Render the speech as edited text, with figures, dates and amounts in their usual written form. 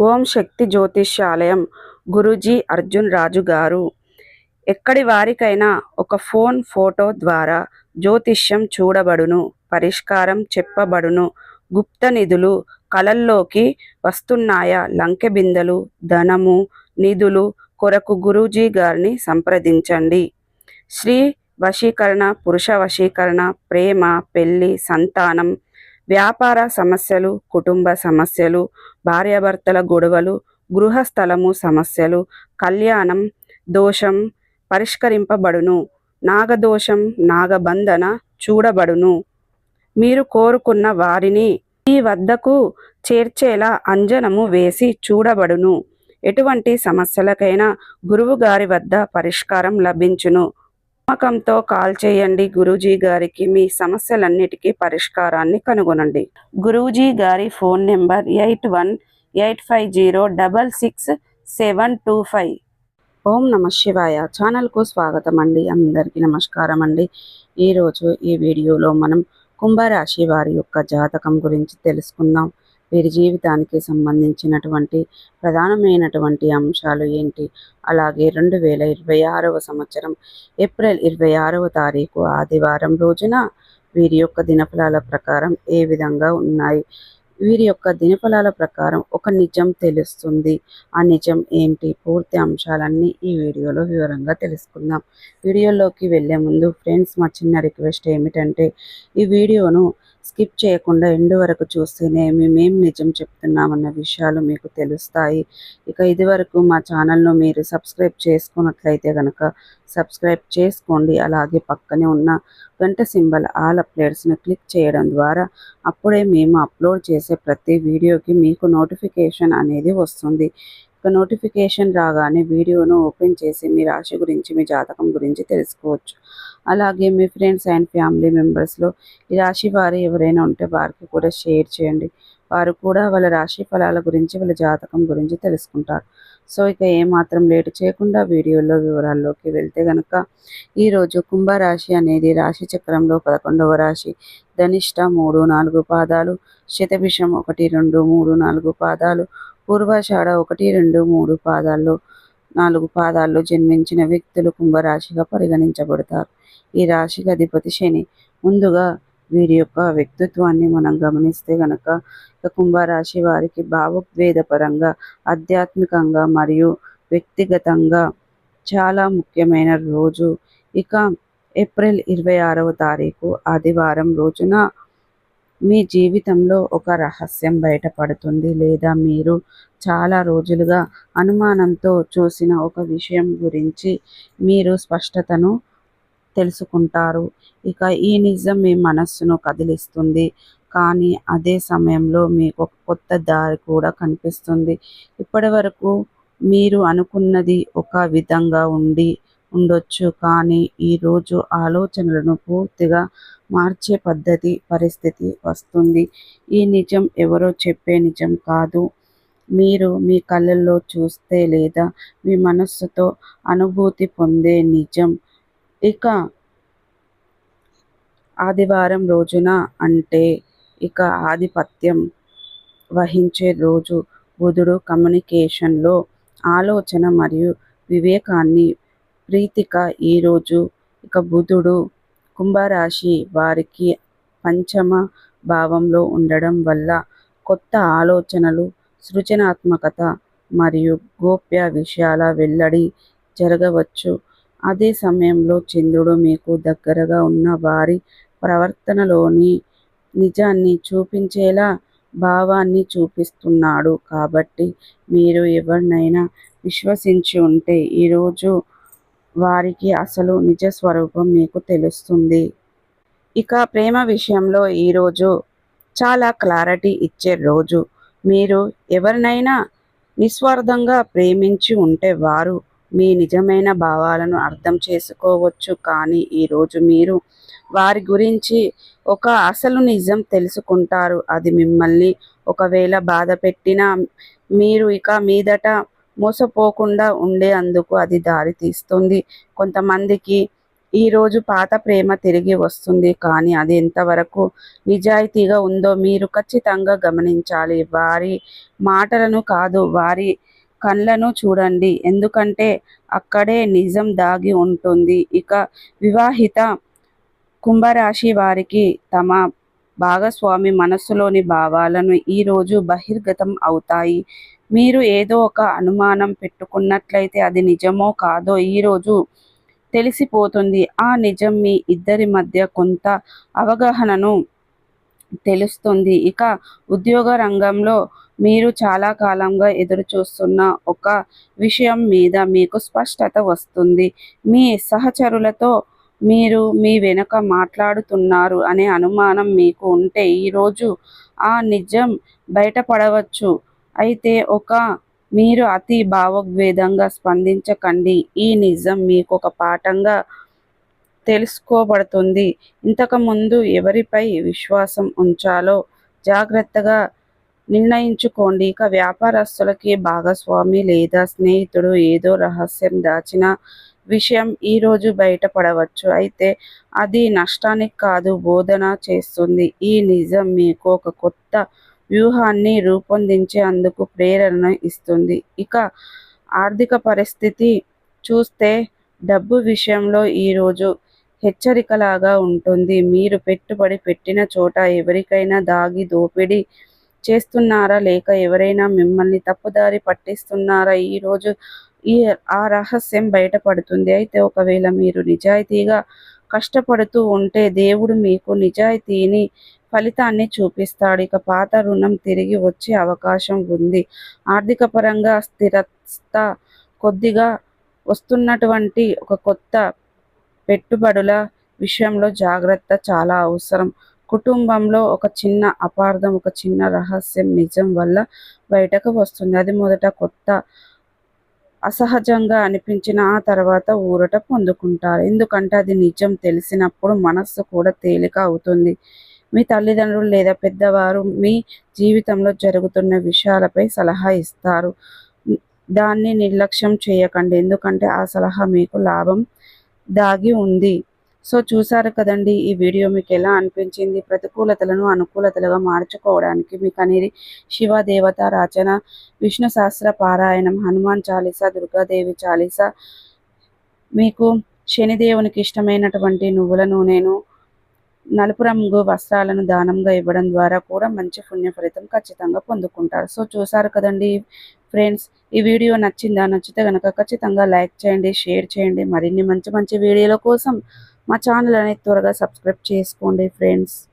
ఓం శక్తి జ్యోతిష్యాలయం గురూజీ అర్జున్ రాజు గారు. ఎక్కడి వారికైనా ఒక ఫోటో ద్వారా జ్యోతిష్యం చూడబడును, పరిష్కారం చెప్పబడును. గుప్త నిధులు కలల్లోకి వస్తున్నాయా? లంకె బిందెలు, ధనము, నిధులు కొరకు గురూజీ గారిని సంప్రదించండి. స్త్రీ వశీకరణ, పురుష వశీకరణ, ప్రేమ, పెళ్లి, సంతానం, వ్యాపార సమస్యలు, కుటుంబ సమస్యలు, భార్యాభర్తల గొడవలు, గృహస్థలము సమస్యలు, కళ్యాణం దోషం పరిష్కరింపబడును. నాగదోషం, నాగబంధన చూడబడును. మీరు కోరుకున్న వారిని మీ వద్దకు చేర్చేలా అంజనము వేసి చూడబడును. ఎటువంటి సమస్యలకైనా గురువు గారి వద్ద పరిష్కారం లభించును. నమ్మకంతో కాల్ చేయండి. గురూజీ గారికి మీ సమస్యలన్నిటికీ పరిష్కారాన్ని కనుగొనండి. గురూజీ గారి ఫోన్ నెంబర్ 8185066725. ఓం నమ శివాయ. ఛానల్కు స్వాగతం అండి. అందరికీ నమస్కారం అండి. ఈరోజు ఈ వీడియోలో మనం కుంభరాశి వారి యొక్క జాతకం గురించి తెలుసుకుందాం. వీరి జీవితానికి సంబంధించినటువంటి ప్రధానమైనటువంటి అంశాలు ఏంటి, అలాగే 2026వ సంవత్సరం ఏప్రిల్ 26వ తారీఖు ఆదివారం రోజున వీరి యొక్క దినఫలాల ప్రకారం ఏ విధంగా ఉన్నాయి. వీరి యొక్క దినఫలాల ప్రకారం ఒక నిజం తెలుస్తుంది. ఆ నిజం ఏంటి, పూర్తి అంశాలన్నీ ఈ వీడియోలో వివరంగా తెలుసుకుందాం. వీడియోలోకి వెళ్ళే ముందు ఫ్రెండ్స్, మా చిన్న రిక్వెస్ట్ ఏమిటంటే ఈ వీడియోను స్కిప్ చేయకుండా ఎండ్ వరకు చూస్తేనే మేమేం నిజం చెప్తున్నామన్న విషయాలు మీకు తెలుస్తాయి. ఇక ఇదివరకు మా ఛానల్ను మీరు సబ్స్క్రైబ్ చేసుకున్నట్లయితే కనుక సబ్స్క్రైబ్ చేసుకోండి. అలాగే పక్కనే ఉన్న గంట సింబల్ ఆల్ అప్డేట్స్ను క్లిక్ చేయడం ద్వారా అప్పుడే మేము అప్లోడ్ చేసే ప్రతి వీడియోకి మీకు నోటిఫికేషన్ అనేది వస్తుంది. ఇక నోటిఫికేషన్ రాగానే వీడియోను ఓపెన్ చేసి మీ రాశి గురించి, మీ జాతకం గురించి తెలుసుకోవచ్చు. అలాగే మీ ఫ్రెండ్స్ అండ్ ఫ్యామిలీ మెంబర్స్లో ఈ రాశి వారు ఎవరైనా ఉంటే వారికి కూడా షేర్ చేయండి. వారు కూడా వాళ్ళ రాశి ఫలాల గురించి, వాళ్ళ జాతకం గురించి తెలుసుకుంటారు. సో ఇక ఏమాత్రం లేటు చేయకుండా వీడియోలో వివరాల్లోకి వెళ్తే కనుక ఈరోజు కుంభరాశి అనేది రాశి చక్రంలో 11వ రాశి. ధనిష్ట 3, 4 పాదాలు, శతభిషం 1, 2, 3, 4 పాదాలు, పూర్వాషాఢ 1, 2, 3 పాదాల్లో 4 పాదాల్లో జన్మించిన వ్యక్తులు కుంభరాశిగా పరిగణించబడతారు. ఈ రాశికి అధిపతి శని. ముందుగా వీరి యొక్క వ్యక్తిత్వాన్ని మనం గమనిస్తే గనక కుంభరాశి వారికి భావోద్వేగపరంగా, ఆధ్యాత్మికంగా మరియు వ్యక్తిగతంగా చాలా ముఖ్యమైన రోజు. ఇక ఏప్రిల్ 26వ తారీఖు ఆదివారం రోజున మీ జీవితంలో ఒక రహస్యం బయటపడుతుంది, లేదా మీరు చాలా రోజులుగా అనుమానంతో చూసిన ఒక విషయం గురించి మీరు స్పష్టతను తెలుసుకుంటారు. ఇక ఈ నిజం మీ మనస్సును కదిలిస్తుంది, కానీ అదే సమయంలో మీకు ఒక కొత్త దారి కూడా కనిపిస్తుంది. ఇప్పటి వరకు మీరు అనుకున్నది ఒక విధంగా ఉండొచ్చు, కానీ ఈరోజు ఆలోచనలను పూర్తిగా మార్చే పరిస్థితి వస్తుంది. ఈ నిజం ఎవరో చెప్పే నిజం కాదు, మీరు మీ కళ్ళల్లో చూస్తే లేదా మీ మనస్సుతో అనుభూతి పొందే నిజం. ఇక ఆదివారం రోజున అంటే ఇక ఆధిపత్యం వహించే రోజు. బుధుడు కమ్యూనికేషన్లో ఆలోచన మరియు వివేకాన్ని ప్రీతిక ఈరోజు. ఇక బుధుడు కుంభరాశి వారికి పంచమ భావంలో ఉండడం వల్ల కొత్త ఆలోచనలు, సృజనాత్మకత మరియు గోప్య విషయాల వెల్లడి జరగవచ్చు. అదే సమయంలో చంద్రుడు మీకు దగ్గరగా ఉన్న వారి ప్రవర్తనలోని నిజాన్ని చూపించేలా భావాన్ని చూపిస్తున్నాడు. కాబట్టి మీరు ఎవరినైనా విశ్వసించి ఉంటే ఈరోజు వారికి అసలు నిజ స్వరూపం మీకు తెలుస్తుంది. ఇక ప్రేమ విషయంలో ఈరోజు చాలా క్లారిటీ ఇచ్చే రోజు. మీరు ఎవరినైనా నిస్వార్థంగా ప్రేమించి ఉంటే వారు మీ నిజమైన భావాలను అర్థం చేసుకోవచ్చు, కానీ ఈరోజు మీరు వారి గురించి ఒక అసలు నిజం తెలుసుకుంటారు. అది మిమ్మల్ని ఒకవేళ బాధ పెట్టినా మీరు ఇక మీదట మోసపోకుండా ఉండేందుకు అది దారి తీస్తుంది. కొంతమందికి ఈరోజు పాత ప్రేమ తిరిగి వస్తుంది, కానీ అది ఎంతవరకు నిజాయితీగా ఉందో మీరు ఖచ్చితంగా గమనించాలి. వారి మాటలను కాదు, వారి కళ్ళను చూడండి. ఎందుకంటే అక్కడే నిజం దాగి ఉంటుంది. ఇక వివాహిత కుంభరాశి వారికి తమ భాగస్వామి మనస్సులోని భావాలను ఈరోజు బహిర్గతం అవుతాయి. మీరు ఏదో ఒక అనుమానం పెట్టుకున్నట్లయితే అది నిజమో కాదో ఈరోజు తెలిసిపోతుంది. ఆ నిజం మీ ఇద్దరి మధ్య కొంత అవగాహనను తెలుస్తుంది. ఇక ఉద్యోగ రంగంలో మీరు చాలా కాలంగా ఎదురుచూస్తున్న ఒక విషయం మీద మీకు స్పష్టత వస్తుంది. మీ సహచరులతో మీరు మీ వెనుక మాట్లాడుతున్నారు అనే అనుమానం మీకు ఉంటే ఈరోజు ఆ నిజం బయటపడవచ్చు. అయితే మీరు అతి భావోద్వేగంగా స్పందించకండి. ఈ నిజం మీకు ఒక పాఠంగా తెలుసుకోబడుతుంది. ఇంతకుముందు ఎవరిపై విశ్వాసం ఉంచాలో జాగ్రత్తగా నిర్ణయించుకోండి. ఇక వ్యాపారస్తులకి భాగస్వామి లేదా స్నేహితుడు ఏదో రహస్యం దాచిన విషయం ఈరోజు బయటపడవచ్చు. అయితే అది నష్టానికి కాదు, బోధన చేస్తుంది. ఈ నిజం మీకు ఒక కొత్త వ్యూహాన్ని రూపొందించేందుకు ప్రేరణ ఇస్తుంది. ఇక ఆర్థిక పరిస్థితి చూస్తే డబ్బు విషయంలో ఈరోజు హెచ్చరికలాగా ఉంటుంది. మీరు పెట్టుబడి పెట్టిన చోట ఎవరికైనా దాగి దోపిడీ చేస్తున్నారా, లేక ఎవరైనా మిమ్మల్ని తప్పుదారి పట్టిస్తున్నారా, ఈరోజు ఆ రహస్యం బయటపడుతుంది. అయితే ఒకవేళ మీరు నిజాయితీగా కష్టపడుతూ ఉంటే దేవుడు మీకు నిజాయితీని ఫలితాన్ని చూపిస్తాడు. ఇక పాత రుణం తిరిగి వచ్చే అవకాశం ఉంది. ఆర్థిక పరంగా స్థిరత కొద్దిగా వస్తున్నటువంటి ఒక కొత్త పెట్టుబడుల విషయంలో జాగ్రత్త చాలా అవసరం. కుటుంబంలో ఒక చిన్న అపార్థం, ఒక చిన్న రహస్యం నిజం వల్ల బయటకు వస్తుంది. అది మొదట కొత్త అసహజంగా అనిపించిన ఆ తర్వాత ఊరట పొందుకుంటారు. ఎందుకంటే అది నిజం తెలిసినప్పుడు మనస్సు కూడా తేలిక అవుతుంది. మీ తల్లిదండ్రులు లేదా పెద్దవారు మీ జీవితంలో జరుగుతున్న విషయాలపై సలహా ఇస్తారు. దాన్ని నిర్లక్ష్యం చేయకండి, ఎందుకంటే ఆ సలహా మీకు లాభం దాగి ఉంది. సో చూసారు కదండి, ఈ వీడియో మీకు ఎలా అనిపించింది? ప్రతికూలతలను అనుకూలతలుగా మార్చుకోవడానికి మీకు అనేది శివ దేవతారాచన, విష్ణు సహస్ర పారాయణం, హనుమాన్ చాలీసా, దుర్గాదేవి చాలీసా, మీకు శనిదేవునికి ఇష్టమైనటువంటి నువ్వుల నూనెను, నలుపు రంగు వస్త్రాలను దానంగా ఇవ్వడం ద్వారా కూడా మంచి పుణ్య ఫలితం ఖచ్చితంగా పొందుకుంటారు. సో చూసారు కదండి ఫ్రెండ్స్, ఈ వీడియో నచ్చిందా? నచ్చితే కనుక ఖచ్చితంగా లైక్ చేయండి, షేర్ చేయండి. మరిన్ని మంచి మంచి వీడియోల కోసం మా ఛానల్ అనేది త్వరగా సబ్స్క్రైబ్ చేసుకోండి ఫ్రెండ్స్.